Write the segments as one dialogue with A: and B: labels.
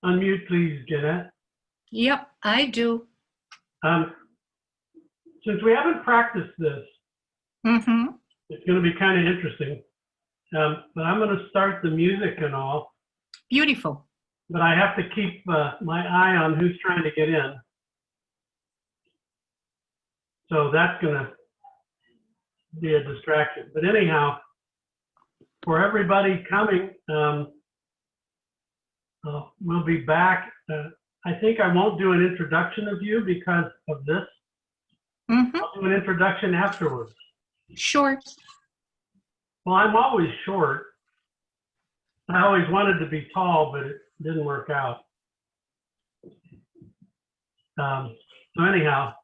A: Unmute, please, Jeanette.
B: Yep, I do.
A: Since we haven't practiced this, it's going to be kind of interesting. But I'm going to start the music and all.
B: Beautiful.
A: But I have to keep my eye on who's trying to get in. So that's going to be a distraction. But anyhow, for everybody coming, we'll be back. I think I won't do an introduction of you because of this. I'll do an introduction afterwards.
B: Sure.
A: Well, I'm always short. I always wanted to be tall, but it didn't work out. So anyhow,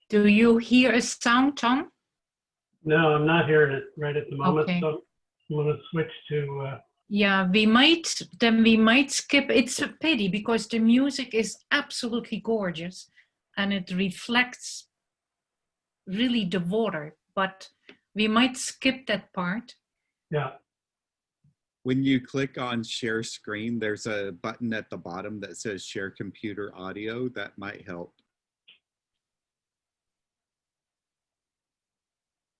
B: Do you hear a sound, Tom?
A: no, I'm not hearing it right at the moment.
B: Okay.
A: So I'm going to switch to.
B: Yeah, we might skip. It's a pity because the music is absolutely gorgeous and it reflects really the water, but we might skip that part.
A: Yeah.
C: When you click on share screen, there's a button at the bottom that says share computer audio. That might help.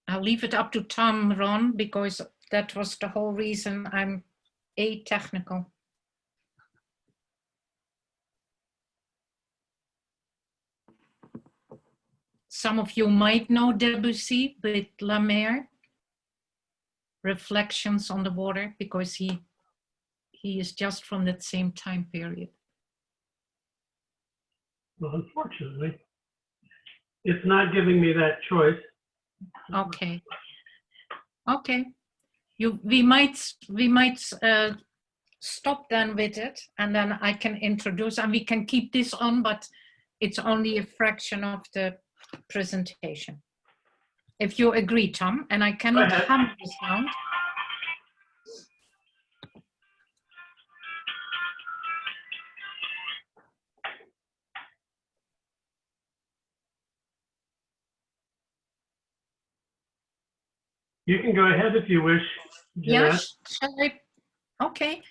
B: I'll leave it up to Tom, Ron, because that was the whole reason I'm technical. Some of you might know Debussy with La Mer, Reflections on the Water, because he is just from that same time period.
A: Well, unfortunately, it's not giving me that choice.
B: Okay. Okay. We might stop then with it, and then I can introduce, and we can keep this on, but it's only a fraction of the presentation. If you agree, Tom, and I cannot hum the sound.
A: You can go ahead if you wish, Jeanette.
B: Yes, shall I? Okay.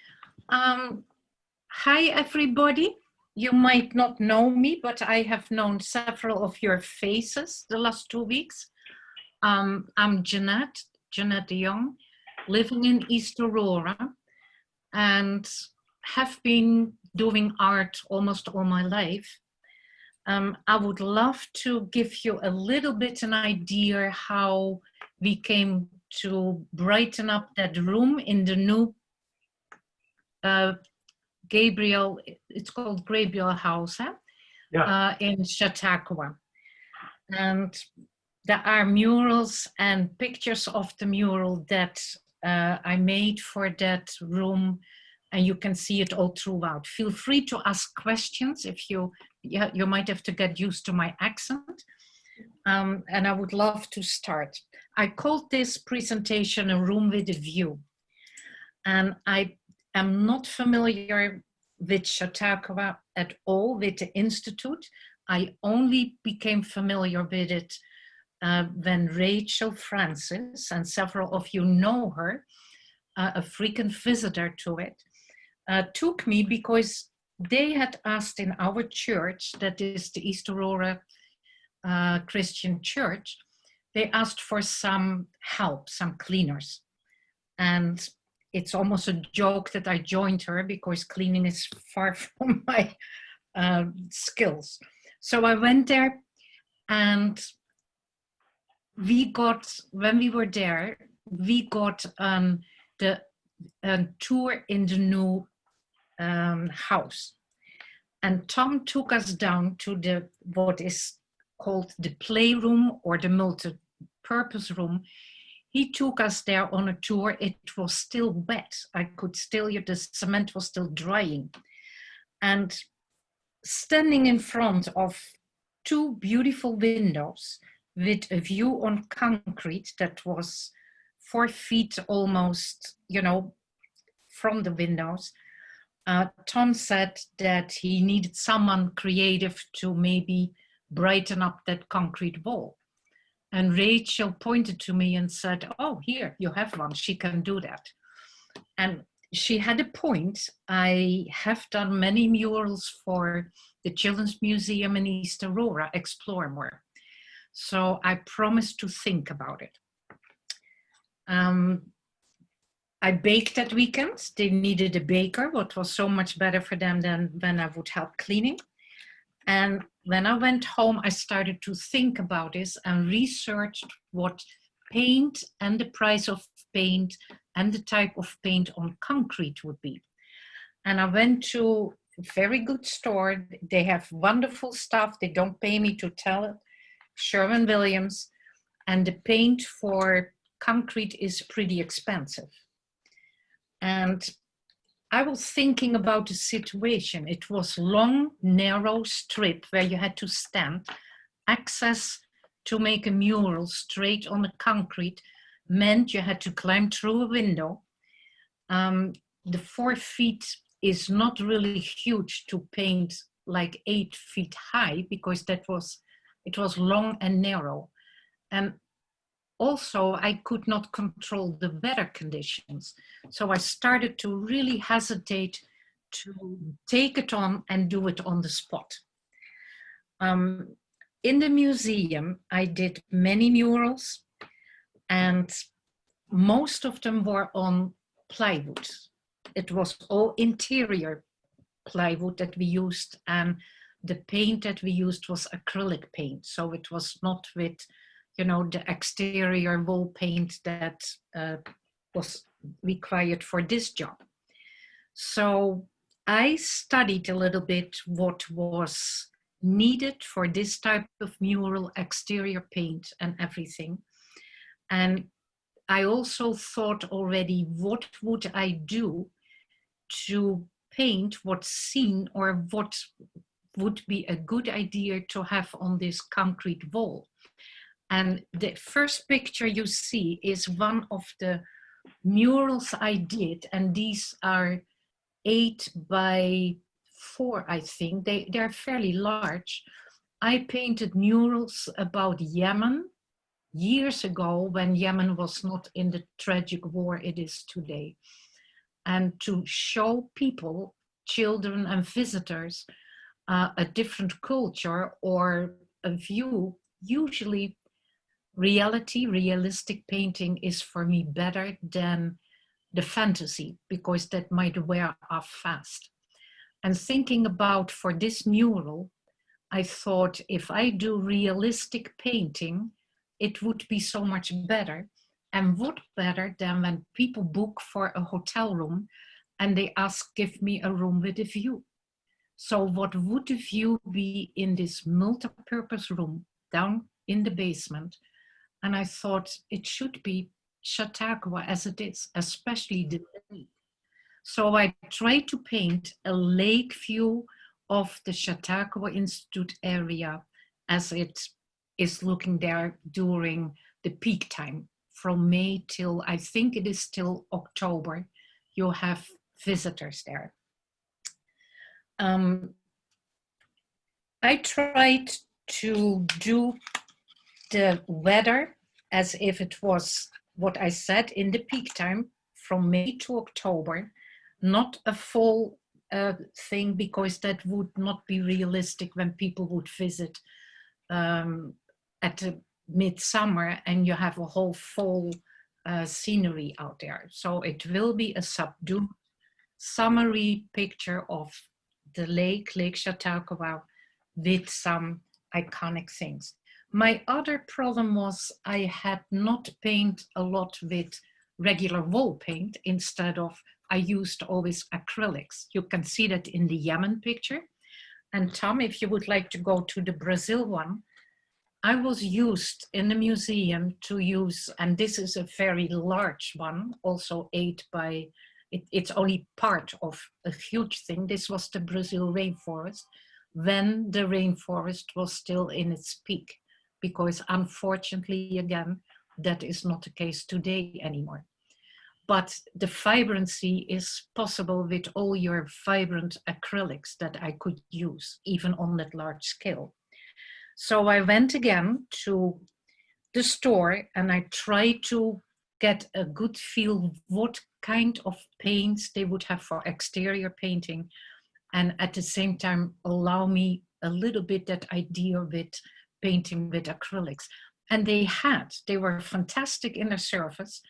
B: Hi, everybody. You might not know me, but I have known several of your faces the last 2 weeks. I'm Jeannet de Jong, living in East Aurora, and have been doing art almost all my life. I would love to give you a little bit an idea how we came to brighten up that room in the new Gabriel, it's called Graybiel House, huh?
A: Yeah.
B: In Chautauqua. And there are murals and pictures of the mural that I made for that room, and you can see it all throughout. Feel free to ask questions if you might have to get used to my accent. And I would love to start. I called this presentation A Room with a View. And I'm not familiar with Chautauqua at all, with the Institute. I only became familiar with it when Rachel Francis, and several of you know her, a frequent visitor to it, took me because they had asked in our church, that is the East Aurora Christian Church, they asked for some help, some cleaners. And it's almost a joke that I joined her because cleaning is far from my skills. So I went there, and when we were there, we got the tour in the new house. And Tom took us down to what is called the playroom or the multi-purpose room. He took us there on a tour. It was still wet. I could still hear the cement was still drying. And standing in front of 2 beautiful windows with a view on concrete that was 4 feet almost, from the windows, Tom said that he needed someone creative to maybe brighten up that concrete wall. And Rachel pointed to me and said, oh, here, you have one. She can do that. And she had a point. I have done many murals for the Children's Museum in East Aurora, Explore More. So I promised to think about it. I baked that weekend. They needed a baker, what was so much better for them than when I would help cleaning. And when I went home, I started to think about this and researched what paint and the price of paint and the type of paint on concrete would be. And I went to a very good store. They have wonderful stuff. They don't pay me to tell it. Sherwin-Williams. And the paint for concrete is pretty expensive. And I was thinking about the situation. It was long, narrow strip where you had to stand. Access to make a mural straight on the concrete meant you had to climb through a window. The 4 feet is not really huge to paint like 8 feet high because it was long and narrow. And also, I could not control the weather conditions. So I started to really hesitate to take it on and do it on the spot. In the museum, I did many murals, and most of them were on plywood. It was all interior plywood that we used, and the paint that we used was acrylic paint. So it was not with the exterior wall paint that was required for this job. So I studied a little bit what was needed for this type of mural, exterior paint and everything. And I also thought already, what would I do to paint what's seen or would be a good idea to have on this concrete wall. And the first picture you see is one of the murals I did, and these are 8 by 4, I think. They're fairly large. I painted murals about Yemen years ago, when Yemen was not in the tragic war it is today. And to show people, children and visitors, a different culture or a view. Usually realistic painting is for me better than the fantasy, because that might wear off fast. And thinking about for this mural, I thought if I do realistic painting, it would be so much better. And what better than when people book for a hotel room and they ask, give me a room with a view. So what would the view be in this multi-purpose room down in the basement? And I thought it should be Chautauqua as it is, especially the lake. So I tried to paint a lake view of the Chautauqua Institute area as it is looking there during the peak time, from May till, I think it is till October. You have visitors there. I tried to do the weather as if it was what I said in the peak time, from May to October, not a fall thing, because that would not be realistic when people would visit at the midsummer and you have a whole fall scenery out there. So it will be a subdued, summery picture of the Lake Chautauqua with some iconic things. My other problem was I had not painted a lot with regular wall paint. Instead of, I used always acrylics. You can see that in the Yemen picture. And Tom, if you would like to go to the Brazil one, I was used in the museum to use, and this is a very large one, also 8 by, it's only part of a huge thing. This was the Brazil rainforest when the rainforest was still in its peak, because unfortunately, again, that is not the case today anymore. But the vibrancy is possible with all your vibrant acrylics that I could use, even on that large scale. So I went again to the store and I tried to get a good feel what kind of paints they would have for exterior painting, and at the same time allow me a little bit that idea with painting with acrylics. And they were fantastic in their service.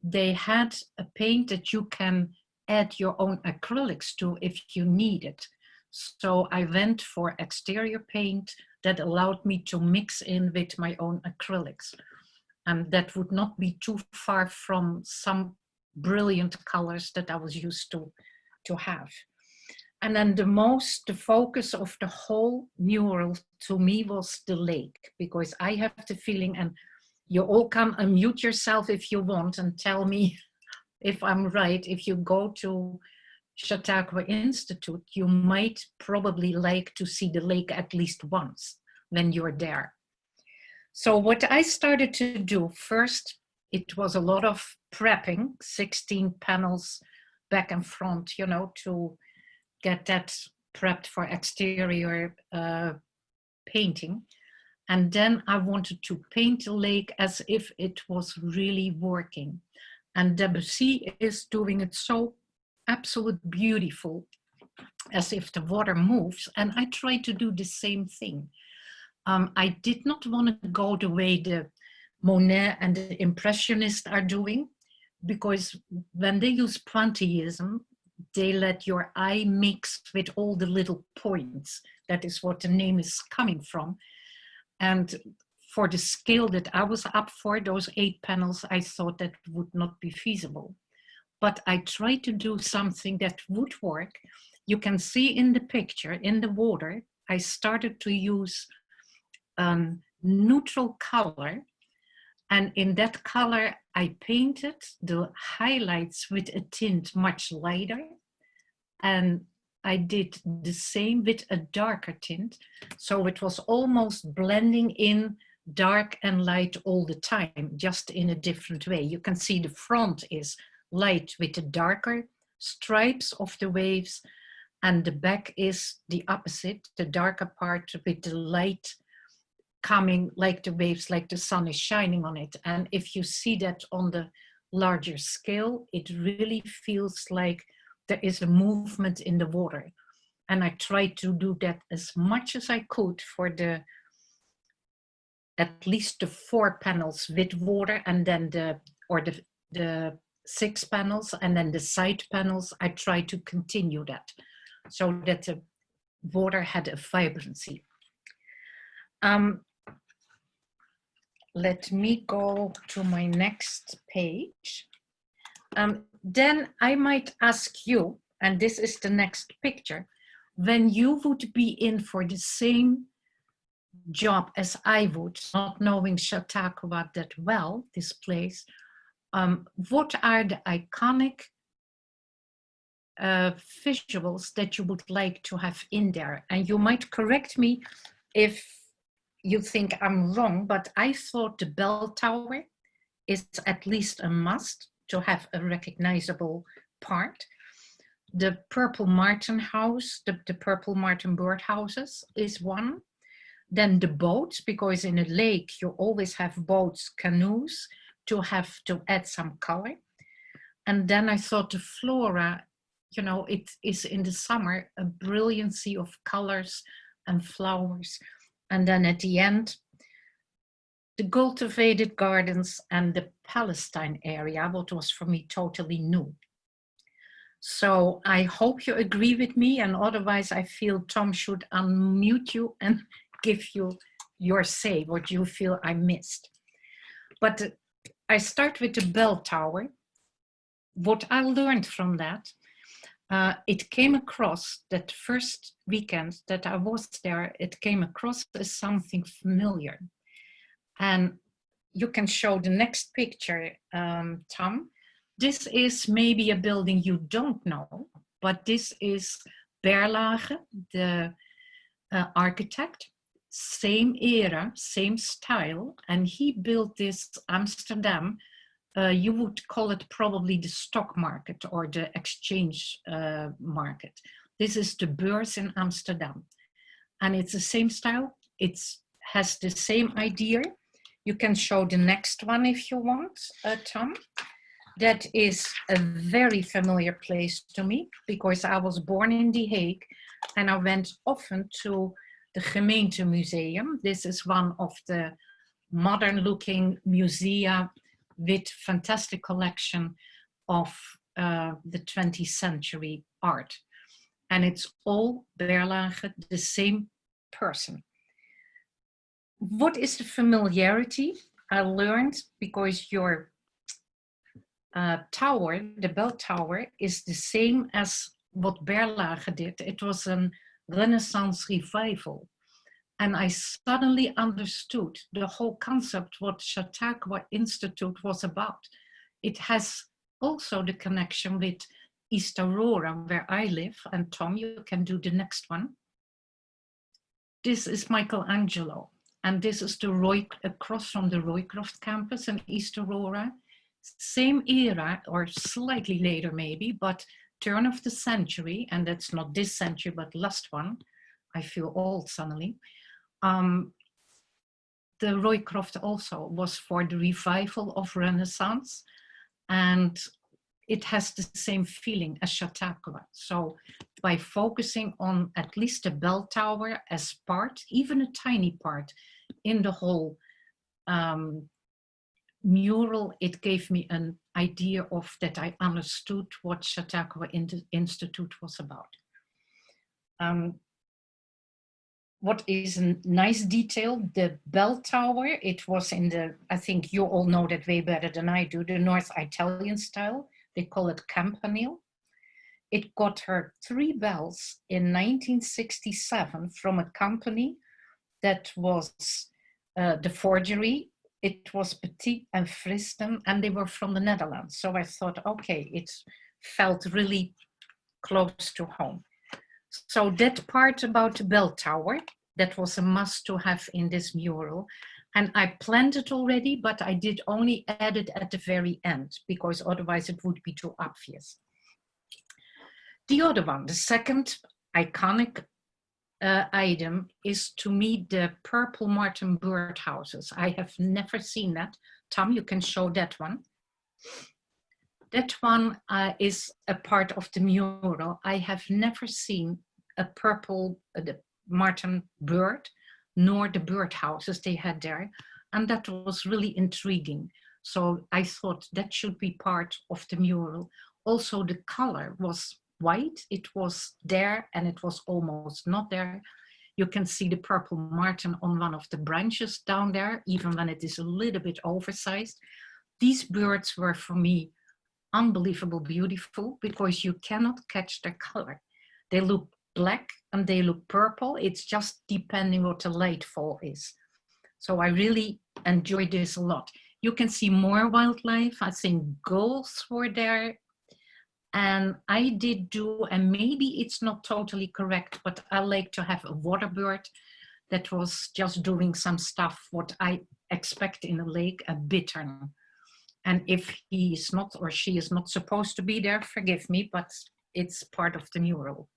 B: They had a paint that you can add your own acrylics to if you need it. So I went for exterior paint that allowed me to mix in with my own acrylics. And that would not be too far from some brilliant colors that I was used to have. And then the focus of the whole mural to me was the lake, because I have the feeling, and you all can unmute yourself if you want and tell me if I'm right. If you go to Chautauqua Institute, you might probably like to see the lake at least once when you're there. So what I started to do first, it was a lot of prepping, 16 panels back and front, you know, to get that prepped for exterior painting. And then I wanted to paint the lake as if it was really working. And Debussy is doing it so absolute beautiful, as if the water moves. And I tried to do the same thing. I did not want to go the way the Monet and the Impressionists are doing, because when they use pointillism, they let your eye mix with all the little points. That is what the name is coming from. And for the scale that I was up for, those 8 panels, I thought that would not be feasible. But I tried to do something that would work. You can see in the picture, in the water, I started to use neutral color. And in that color, I painted the highlights with a tint much lighter. And I did the same with a darker tint. So it was almost blending in dark and light all the time, just in a different way. You can see the front is light with the darker stripes of the waves, and the back is the opposite, the darker part with the light coming like the waves, like the sun is shining on it. And if you see that on the larger scale, it really feels like there is a movement in the water. And I tried to do that as much as I could for at least the 4 panels with water, and then the 6 panels, and then the side panels, I tried to continue that so that the water had a vibrancy. Let me go to my next page. Then I might ask you, and this is the next picture, when you would be in for the same job as I would, not knowing Chautauqua that well, this place, what are the iconic visuals that you would like to have in there? And you might correct me if you think I'm wrong, but I thought the bell tower is at least a must to have a recognizable part. The Purple Martin house, the Purple Martin birdhouses is one. Then the boats, because in a lake you always have boats, canoes, to add some color. And then I thought the flora, you know, it is in the summer a brilliancy of colors and flowers. And then at the end, the cultivated gardens and the Palestine area, what was for me totally new. So I hope you agree with me, and otherwise I feel Tom should unmute you and give you your say, what you feel I missed. But I start with the bell tower. What I learned from that, it came across that first weekend that I was there, it came across as something familiar. And you can show the next picture, Tom. This is maybe a building you don't know, but this is Berlage, the architect, same era, same style, and he built this Amsterdam. You would call it probably the stock market or the exchange market. This is the Beurs in Amsterdam. And it's the same style. It has the same idea. You can show the next one if you want, Tom. That is a very familiar place to me because I was born in The Hague and I went often to the Gemeentemuseum. This is one of the modern looking musea with fantastic collection of the 20th century art. And it's all Berlage, the same person. What is the familiarity? I learned because your tower, the bell tower, is the same as what Berlage did. It was a Renaissance revival. And I suddenly understood the whole concept, what Chautauqua Institute was about. It has also the connection with East Aurora, where I live. And Tom, you can do the next one. This is Michelangelo. And this is the across from the Roycroft campus in East Aurora. Same era, or slightly later maybe, but turn of the century, and that's not this century, but last one. I feel old suddenly. The Roycroft also was for the revival of Renaissance, and it has the same feeling as Chautauqua. So by focusing on at least a bell tower as part, even a tiny part, in the whole mural, it gave me an idea of that I understood what Chautauqua Institute was about. What is a nice detail, the bell tower, it was in the, I think you all know that way better than I do, the North Italian style. They call it campanile. It got her 3 bells in 1967 from a company that was the forgery. It was Petit and Fristen, and they were from the Netherlands. So I thought, okay, it felt really close to home. So that part about the bell tower, that was a must to have in this mural. And I planned it already, but I did only add it at the very end because otherwise it would be too obvious. The other one, the second iconic item is to me the purple martin birdhouses. I have never seen that. Tom, you can show that one. That one is a part of the mural. I have never seen a purple the martin bird, nor the birdhouses they had there. And that was really intriguing. So I thought that should be part of the mural. Also, the color was white. It was there and it was almost not there. You can see the purple martin on one of the branches down there, even when it is a little bit oversized. These birds were for me unbelievable beautiful because you cannot catch their color. They look black and they look purple. It's just depending what the light fall is. So I really enjoyed this a lot. You can see more wildlife. I think gulls were there. And I did do, and maybe it's not totally correct, but I like to have a water bird that was just doing some stuff, what I expect in a lake, a bittern. And if he is not or she is not supposed to be there, forgive me, but it's part of the mural.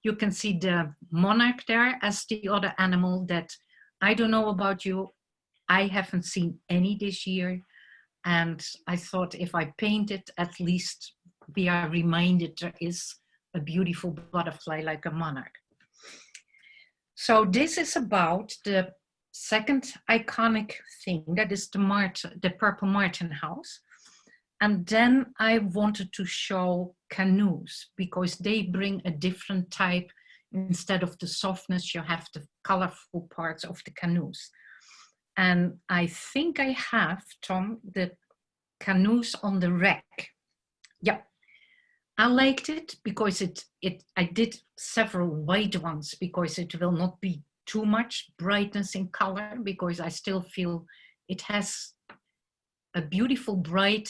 B: You can see the monarch there as the other animal that I don't know about you. I haven't seen any this year. And I thought if I paint it, at least we are reminded there is a beautiful butterfly like a monarch. So this is about the second iconic thing, that is the purple martin house. And then I wanted to show canoes because they bring a different type. Instead of the softness, you have the colorful parts of the canoes. And I think I have, Tom, the canoes on the rack. Yeah, I liked it because I did several white ones because it will not be too much brightness in color, because I still feel it has a beautiful bright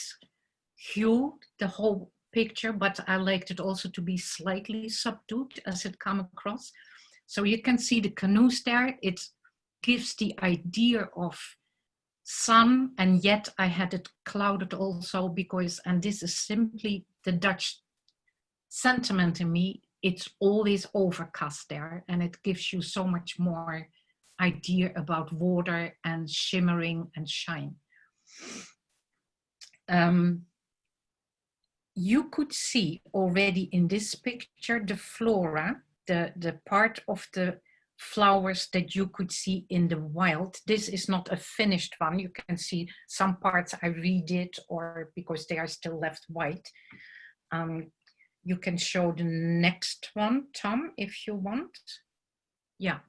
B: hue, the whole picture, but I liked it also to be slightly subdued as it come across. So you can see the canoes there. It gives the idea of sun, and yet I had it clouded also because, and this is simply the Dutch sentiment in me, it's always overcast there, and it gives you so much more idea about water and shimmering and shine. You could see already in this picture the flora, the part of the flowers that you could see in the wild. This is not a finished one. You can see some parts I redid, or because they are still left white. You can show the next one, Tom, if you want. Yeah,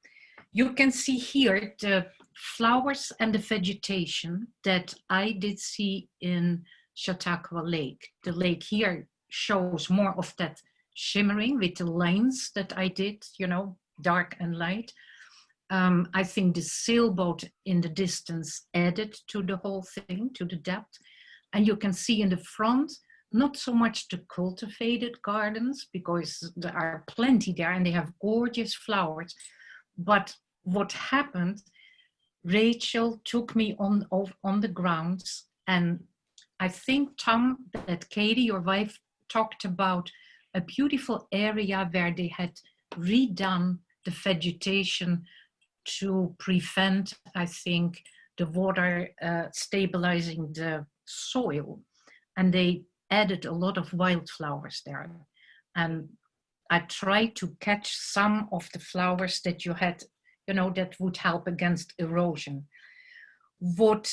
B: you can see here the flowers and the vegetation that I did see in Chautauqua Lake. The lake here shows more of that shimmering with the lines that I did, you know, dark and light. I think the sailboat in the distance added to the whole thing, to the depth. And you can see in the front, not so much the cultivated gardens, because there are plenty there and they have gorgeous flowers. But what happened, Rachel took me on the grounds, and I think, Tom, that Katie, your wife, talked about a beautiful area where they had redone the vegetation to prevent, I think, the water stabilizing the soil. And they added a lot of wildflowers there. And I tried to catch some of the flowers that you had, you know, that would help against erosion. What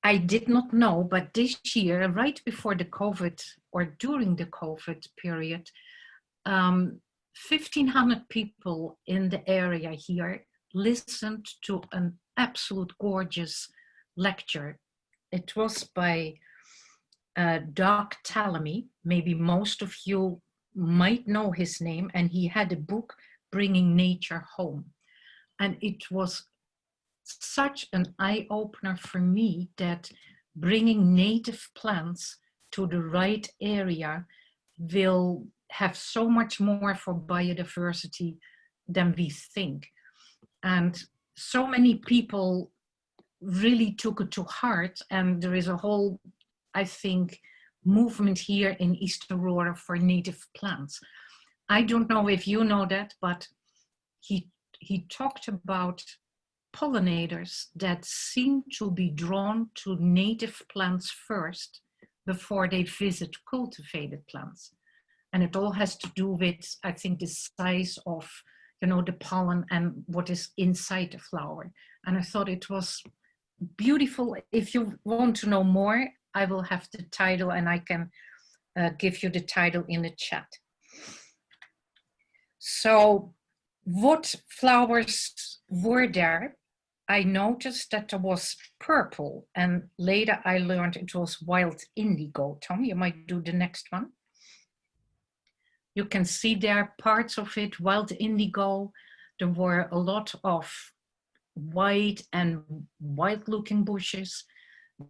B: I did not know, but this year, right before the COVID or during the COVID period, 1,500 people in the area here listened to an absolute gorgeous lecture. It was by Doug Tallamy. Maybe most of you might know his name, and he had a book, Bringing Nature Home. And it was such an eye-opener for me that bringing native plants to the right area will have so much more for biodiversity than we think. And so many people really took it to heart, and there is a whole, I think, movement here in East Aurora for native plants. I don't know if you know that, but he talked about pollinators that seem to be drawn to native plants first before they visit cultivated plants. And it all has to do with, I think, the size of, you know, the pollen and what is inside the flower. And I thought it was beautiful. If you want to know more, I will have the title, and I can give you the title in the chat. So what flowers were there? I noticed that there was purple, and later I learned it was wild indigo. Tom, you might do the next one. You can see there parts of it, wild indigo. There were a lot of white and white looking bushes.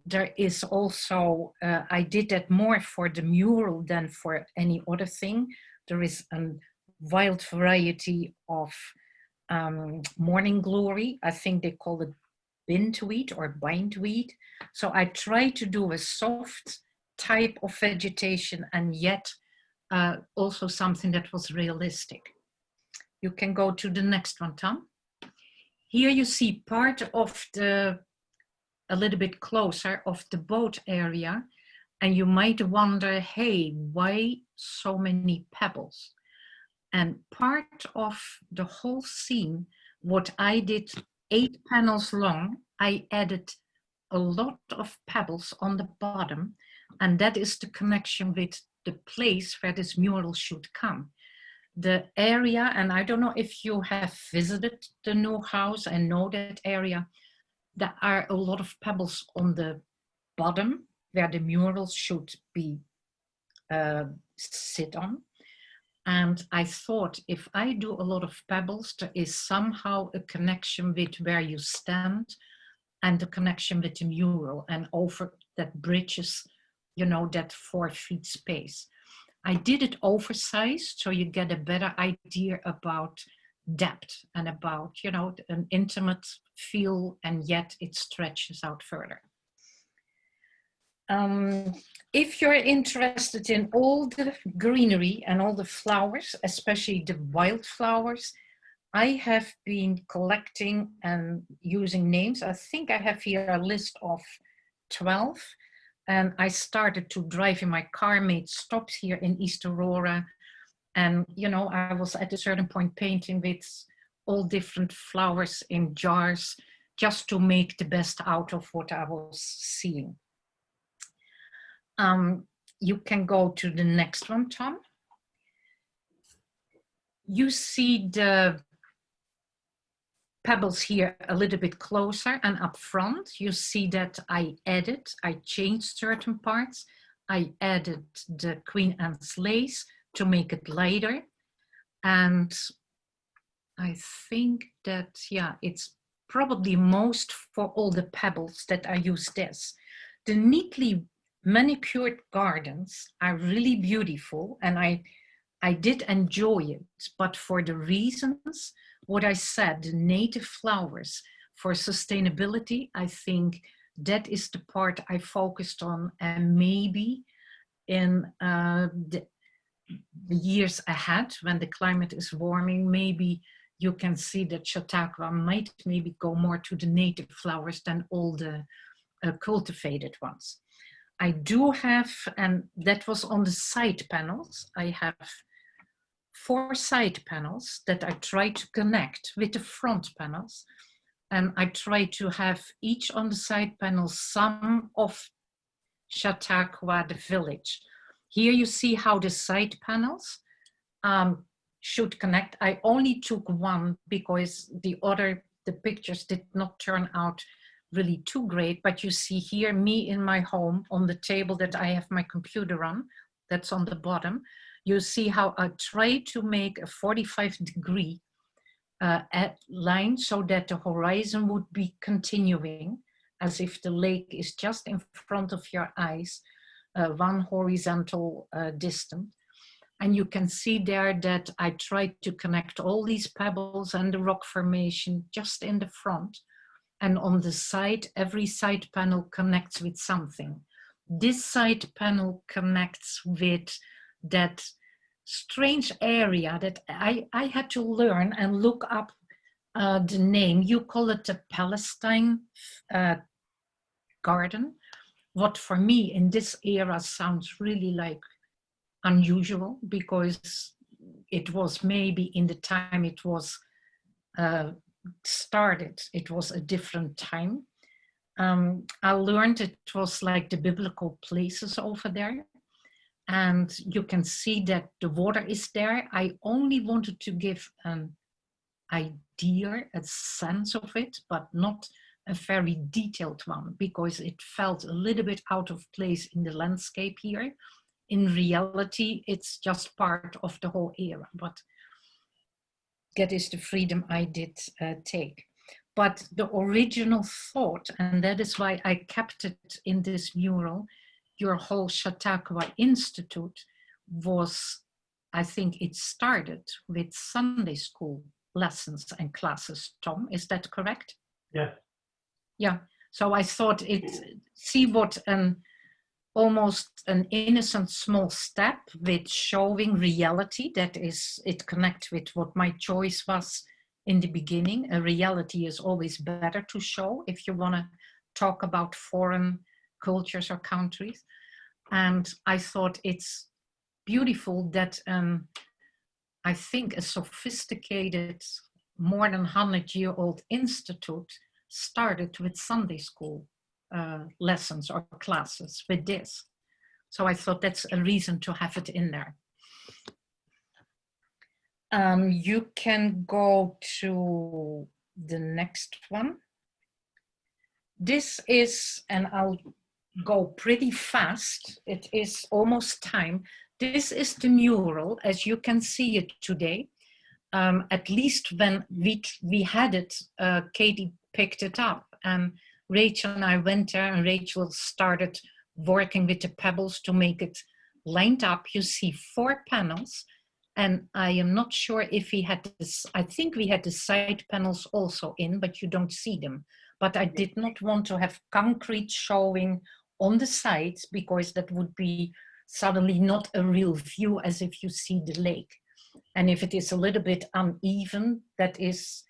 B: There is also, I did that more for the mural than for any other thing. There is a wild variety of morning glory. I think they call it bindweed or bindweed. So I tried to do a soft type of vegetation, and yet also something that was realistic. You can go to the next one, Tom. Here you see part of the, a little bit closer, of the boat area, and you might wonder, hey, why so many pebbles? And part of the whole scene, what I did 8 panels long, I added a lot of pebbles on the bottom, and that is the connection with the place where this mural should come. The area, and I don't know if you have visited the new house and know that area, there are a lot of pebbles on the bottom where the murals should be sit on. And I thought, if I do a lot of pebbles, there is somehow a connection with where you stand and the connection with the mural, and over that bridges, you know, that 4 feet space. I did it oversized so you get a better idea about depth and about, you know, an intimate feel, and yet it stretches out further. If you're interested in all the greenery and all the flowers, especially the wildflowers, I have been collecting and using names. I think I have here a list of 12. And I started to drive in my car, made stops here in East Aurora. And, you know, I was at a certain point painting with all different flowers in jars, just to make the best out of what I was seeing. You can go to the next one, Tom. You see the pebbles here a little bit closer, and up front you see that I changed certain parts. I added the Queen Anne's lace to make it lighter, and I think that, yeah, it's probably most for all the pebbles that I use this. The neatly manicured gardens are really beautiful, and I did enjoy it, but for the reasons what I said, the native flowers for sustainability, I think that is the part I focused on, and maybe in the years ahead, when the climate is warming, maybe you can see that Chautauqua might maybe go more to the native flowers than all the cultivated ones. I do have, and that was on the side panels, I have 4 side panels that I try to connect with the front panels. And I try to have each on the side panel some of Chautauqua, the village. Here you see how the side panels should connect. I only took one because the pictures did not turn out really too great, but you see here me in my home on the table that I have my computer on, that's on the bottom. You see how I try to make a 45-degree line so that the horizon would be continuing as if the lake is just in front of your eyes, one horizontal distance. And you can see there that I tried to connect all these pebbles and the rock formation just in the front. And on the side, every side panel connects with something. This side panel connects with that strange area that I had to learn and look up the name. You call it the Palestine garden. What for me in this era sounds really like unusual, because it was maybe in the time it was started, it was a different time. I learned it was like the biblical places over there. And you can see that the water is there. I only wanted to give an idea, a sense of it, but not a very detailed one, because it felt a little bit out of place in the landscape here. In reality, it's just part of the whole era, but that is the freedom I did take. But the original thought, and that is why I kept it in this mural, your whole Chautauqua Institute was, I think it started with Sunday school lessons and classes, Tom, is that correct?
A: Yes.
B: Yeah, so I thought see what almost an innocent small step with showing reality, that is, it connects with what my choice was in the beginning. A reality is always better to show if you want to talk about foreign cultures or countries. And I thought it's beautiful that I think a sophisticated, more than 100-year-old institute started with Sunday school lessons or classes with this. So I thought that's a reason to have it in there. You can go to the next one. This is, and I'll go pretty fast, it is almost time. This is the mural as you can see it today. At least when we had it, Katie picked it up, and Rachel and I went there, and Rachel started working with the pebbles to make it lined up. You see 4 panels, and I am not sure if we had this, I think we had the side panels also in, but you don't see them. But I did not want to have concrete showing on the sides, because that would be suddenly not a real view as if you see the lake. And if it is a little bit uneven, that is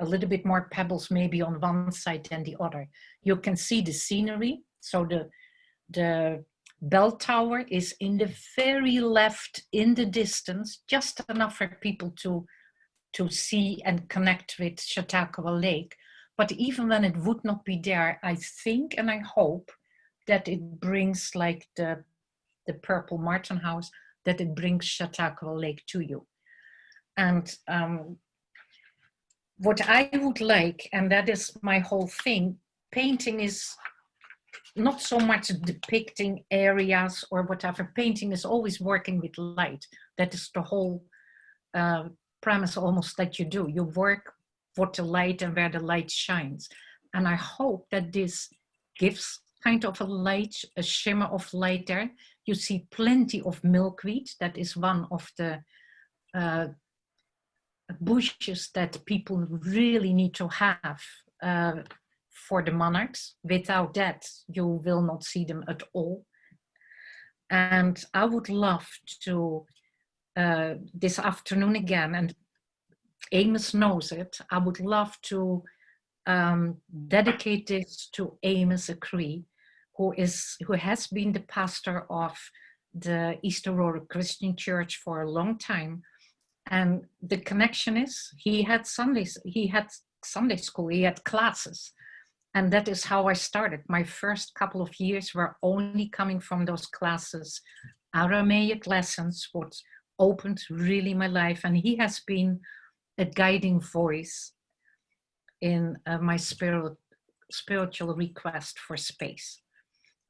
B: a little bit more pebbles maybe on one side than the other. You can see the scenery. So the bell tower is in the very left in the distance, just enough for people to see and connect with Chautauqua Lake. But even when it would not be there, I think and I hope that it brings, like the Purple Martin House, that it brings Chautauqua Lake to you. And what I would like, and that is my whole thing, painting is not so much depicting areas or whatever. Painting is always working with light. That is the whole premise almost that you do. You work for the light and where the light shines. And I hope that this gives kind of a light, a shimmer of light there. You see plenty of milkweed. That is one of the bushes that people really need to have for the monarchs. Without that, you will not see them at all. And I would love to, this afternoon again, and Amos knows it, I would love to dedicate this to Amos Acree, who has been the pastor of the East Aurora Christian Church for a long time. And the connection is, he had Sunday school, he had classes. And that is how I started. My first couple of years were only coming from those classes. Aramaic lessons, what opened really my life. And he has been a guiding voice in my spiritual request for space.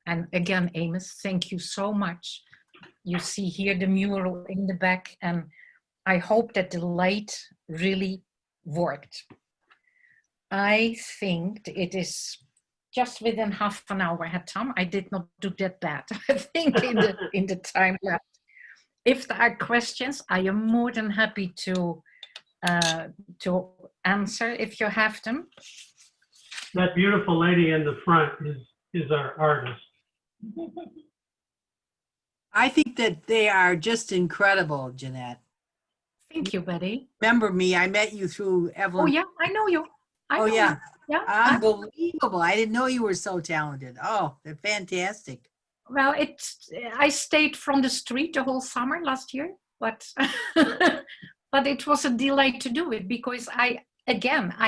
B: And again, Amos, thank you so much. You see here the mural in the back, and I hope that the light really worked. I think it is just within half an hour, Tom. I did not do that bad, I think, in the time left. if there are questions, I am more than happy to answer if you have them.
A: That beautiful lady in the front is our artist.
D: I think that they are just incredible, Jeanette.
B: Thank you, Betty.
D: Remember me? I met you through
B: Oh
D: Evelyn.
B: yeah, I know you. I
D: Oh,
B: know
D: yeah.
B: you. Yeah.
D: Unbelievable. I didn't know you were so talented. Oh, they're fantastic.
B: Well, I stayed from the street the whole summer last year, but but it was a delight to do it because I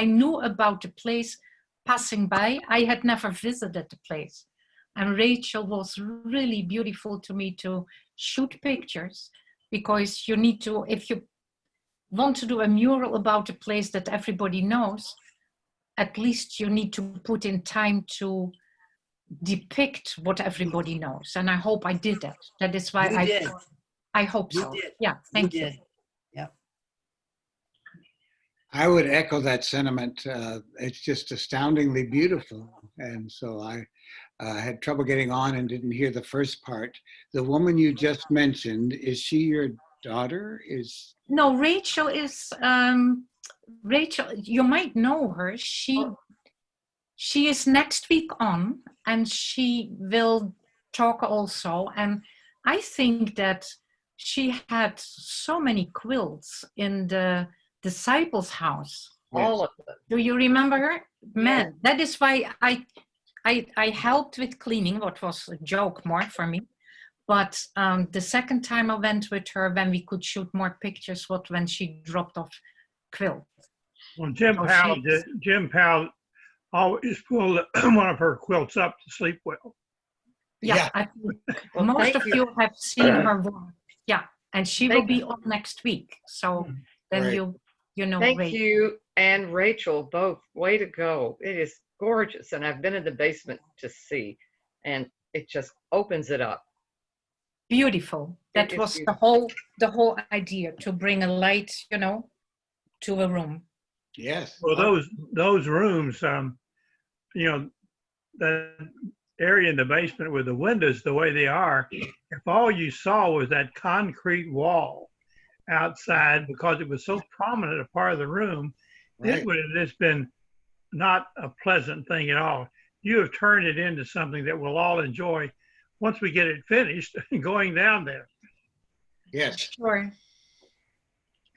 B: knew about the place passing by. I had never visited the place. And Rachel was really beautiful to me to shoot pictures because you need to, if you want to do a mural about a place that everybody knows, at least you need to put in time to depict what everybody knows. And I hope I did that. That is why
D: You did.
B: I hope
D: You
B: so.
D: did.
B: Yeah, thank you.
D: did. Yep.
E: I would echo that sentiment. It's just astoundingly beautiful. And so I had trouble getting on and didn't hear the first part. The woman you just mentioned, is she your daughter?
B: No, Rachel is, Rachel, you might know her. She is next week on and she will talk also. And I think that she had so many quilts in the disciples' house.
F: All of them.
B: Do you remember her? Man, that is why I helped with cleaning, what was a joke more for me. But the second time I went with her when we could shoot more pictures was when she dropped off quilt.
G: Well, Jim Powell always pulled one of her quilts up to sleep well.
B: Yeah, I think most of you have seen her work. Yeah, and she will be on next week. So then
E: Right.
B: you know.
F: Thank
B: Rachel.
F: you and Rachel both. Way to go. It is gorgeous. And I've been in the basement to see, and it just opens it up.
B: Beautiful. That
F: is
B: was
F: beautiful.
B: the whole idea, to bring a light, to a room.
E: Yes.
G: Well, those rooms, the area in the basement with the windows the way they are, if all you saw was that concrete wall outside because it was so prominent a part of the room,
E: Right.
G: it would have just been not a pleasant thing at all. You have turned it into something that we'll all enjoy once we get it finished going down there.
E: Yes,
B: Sure.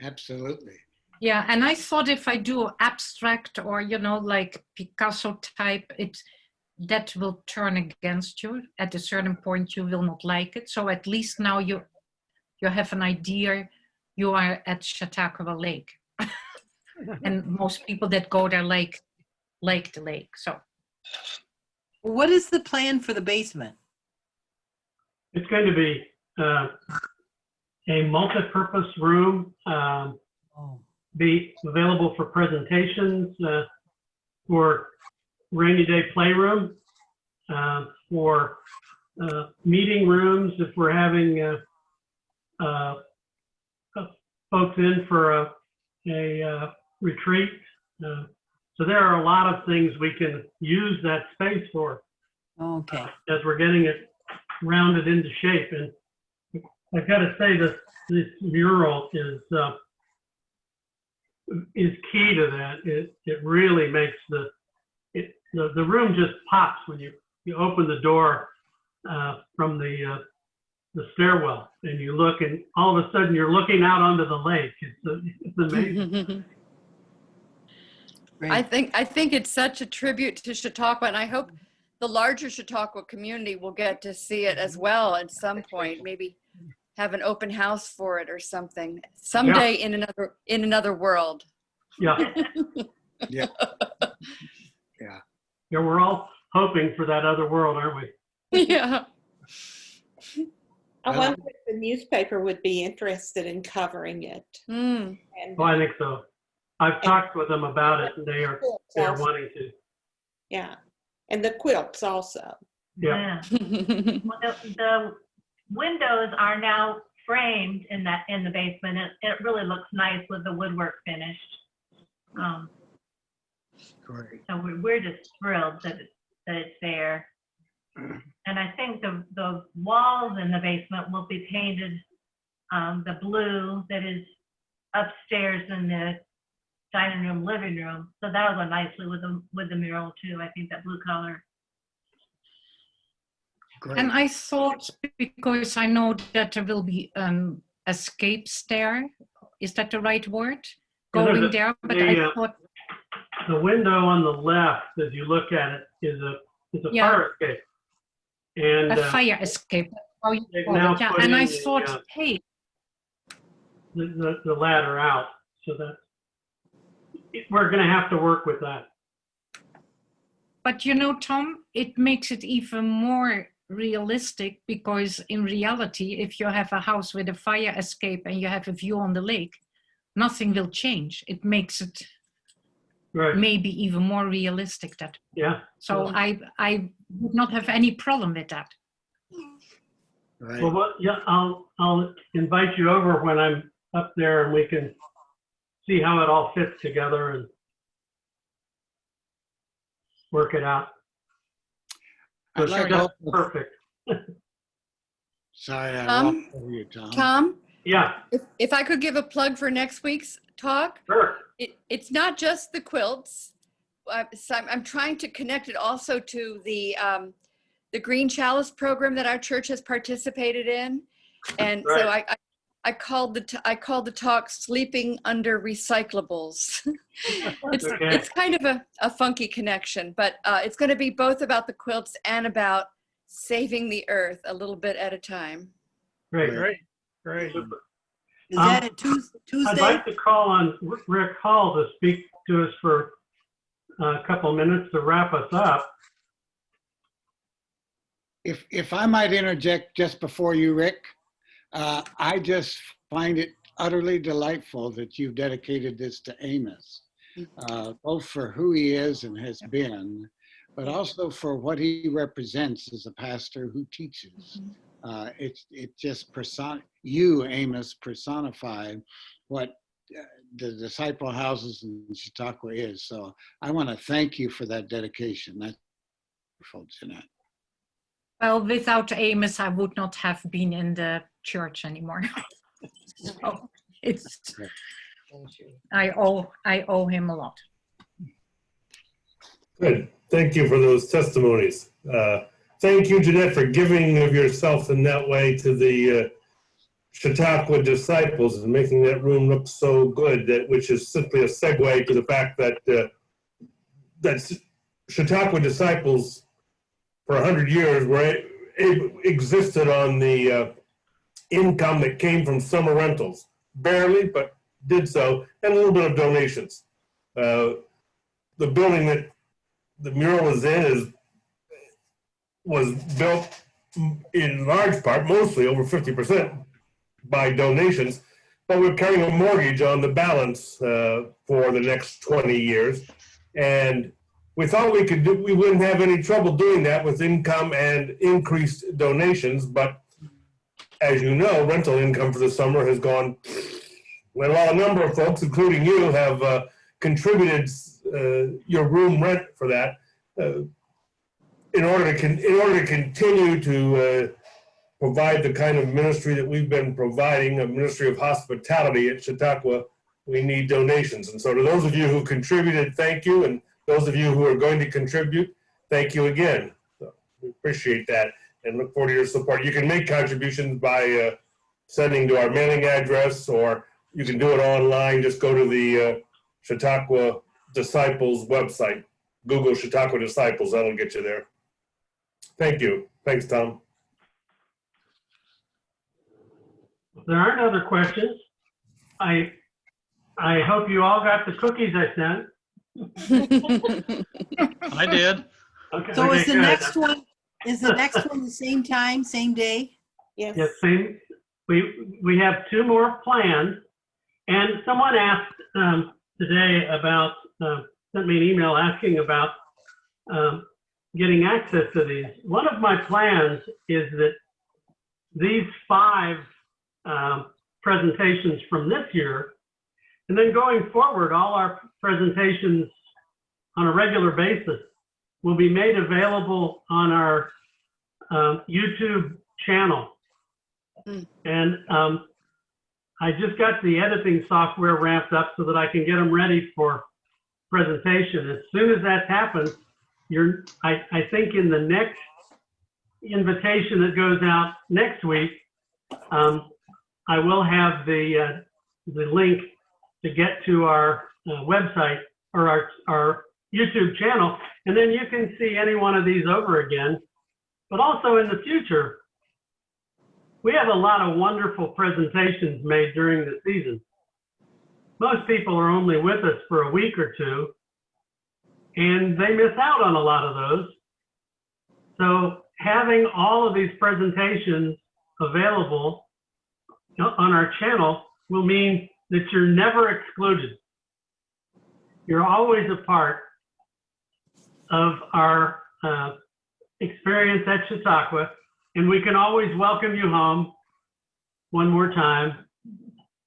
E: absolutely.
B: Yeah, and I thought if I do abstract or like Picasso type, that will turn against you. At a certain point, you will not like it. So at least now you have an idea. You are at Chautauqua Lake, and most people that go there like the lake. So
D: What is the plan for the basement?
A: It's going to be a multi-purpose room, be available for presentations, for rainy day playroom, for meeting rooms if we're having folks in for a retreat. So there are a lot of things we can use that space for
D: Okay.
A: as we're getting it rounded into shape. And I've got to say this mural is key to that. It really makes the room just pops when you open the door from the stairwell and you look, and all of a sudden you're looking out onto the lake. It's amazing.
D: Great.
H: I think it's such a tribute to Chautauqua, and I hope the larger Chautauqua community will get to see it as well at some point. Maybe have an open house for it or something someday in another world.
A: Yeah.
E: Yeah. Yeah.
A: Yeah, we're all hoping for that other world, aren't we?
H: Yeah.
I: I wonder if the newspaper would be interested in covering it.
H: Mm.
I: And,
A: Oh, I think so. I've talked with them about it, and they are wanting to.
I: yeah, and the quilts also.
A: Yeah.
J: Well, the windows are now framed in the basement. It really looks nice with the woodwork finished.
E: Great.
J: So we're just thrilled that it's there. And I think the walls in the basement will be painted the blue that is upstairs in the dining room, living room. So that'll go nicely with the mural too. I think that blue color.
E: Great.
B: And I thought, because I know that there will be escapes there, is that the right word?
A: Yeah,
B: Going
A: the-
B: there, but
A: the,
B: I thought,
A: The window on the left, as you look at it, is a
B: Yeah.
A: fire escape. And
B: a fire escape. How you
A: they've
B: call
A: now
B: it, yeah.
A: put
B: And I
A: in the,
B: thought, hey,
A: the ladder out, so that we're going to have to work with that.
B: but you know, Tom, it makes it even more realistic, because in reality, if you have a house with a fire escape and you have a view on the lake, nothing will change. It makes it
A: Right.
B: maybe even more realistic. That
A: Yeah.
B: so I would not have any problem with that.
E: Right.
A: Well, yeah, I'll invite you over when I'm up there, and we can see how it all fits together and work it out.
E: I'd
A: So
E: like
A: that's
E: also-
A: perfect.
E: Sorry, I
H: Tom?
E: walked over you, Tom.
H: Tom,
A: Yeah,
H: if I could give a plug for next week's talk,
A: sure.
H: it's not just the quilts. So I'm trying to connect it also to the Green Chalice program that our church has participated in, and so
A: Right.
H: I called the talk "Sleeping Under Recyclables."
A: Okay.
H: It's kind of a funky connection, but it's going to be both about the quilts and about saving the earth a little bit at a time.
A: Great.
G: Great.
D: Is that a Tuesday?
A: I'd like to call on Rick Hall to speak to us for a couple minutes to wrap us up.
E: If I might interject just before you, Rick, I just find it utterly delightful that you've dedicated this to Amos, both for who he is and has been, but also for what he represents as a pastor who teaches. It just you, Amos, personify what the disciple houses in Chautauqua is. So I want to thank you for that dedication. That's wonderful, Jeanette.
B: Well, without Amos, I would not have been in the church anymore. So it's I owe him a lot.
K: Good. Thank you for those testimonies. Thank you, Jeanette, for giving of yourself in that way to the Chautauqua disciples and making that room look so good, which is simply a segue to the fact that that Chautauqua disciples for 100 years existed on the income that came from summer rentals, barely, but did so, and a little bit of donations. The building that the mural is in was built in large part, mostly over 50%, by donations, but we're carrying a mortgage on the balance for the next 20 years. And we thought we wouldn't have any trouble doing that with income and increased donations, but as you know, rental income for the summer has gone, well, a number of folks, including you, have contributed your room rent for that in order to continue to provide the kind of ministry that we've been providing, a ministry of hospitality at Chautauqua. We need donations. And so to those of you who contributed, thank you. And those of you who are going to contribute, thank you again. So we appreciate that and look forward to your support. You can make contributions by sending to our mailing address, or you can do it online. Just go to the Chautauqua Disciples website. Google Chautauqua Disciples, that'll get you there. Thank you. Thanks, Tom.
A: If there aren't other questions, I hope you all got the cookies I sent.
L: I did.
A: Okay.
D: So
A: okay,
D: is the
A: good.
D: next one the same time, same day?
I: Yes.
A: Yes, same. We have two more planned, and someone asked today about sent me an email asking about getting access to these. One of my plans is that these 5 presentations from this year, and then going forward, all our presentations on a regular basis will be made available on our YouTube channel. And I just got the editing software ramped up so that I can get them ready for presentation. As soon as that happens, I think in the next invitation that goes out next week, I will have the link to get to our website or our YouTube channel, and then you can see any one of these over again. But also in the future, we have a lot of wonderful presentations made during the season. Most people are only with us for a week or two, and they miss out on a lot of those. So having all of these presentations available on our channel will mean that you're never excluded. You're always a part of our experience at Chautauqua, and we can always welcome you home one more time,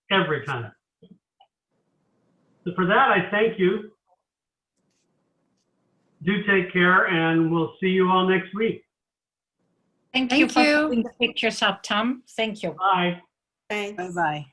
A: every time. So for that, I thank you. Do take care, and we'll see you all next week.
B: Thank you
H: Thank
B: for
H: you.
B: putting the pictures up, Tom. Thank you.
A: Bye.
I: Thanks.
D: Bye-bye.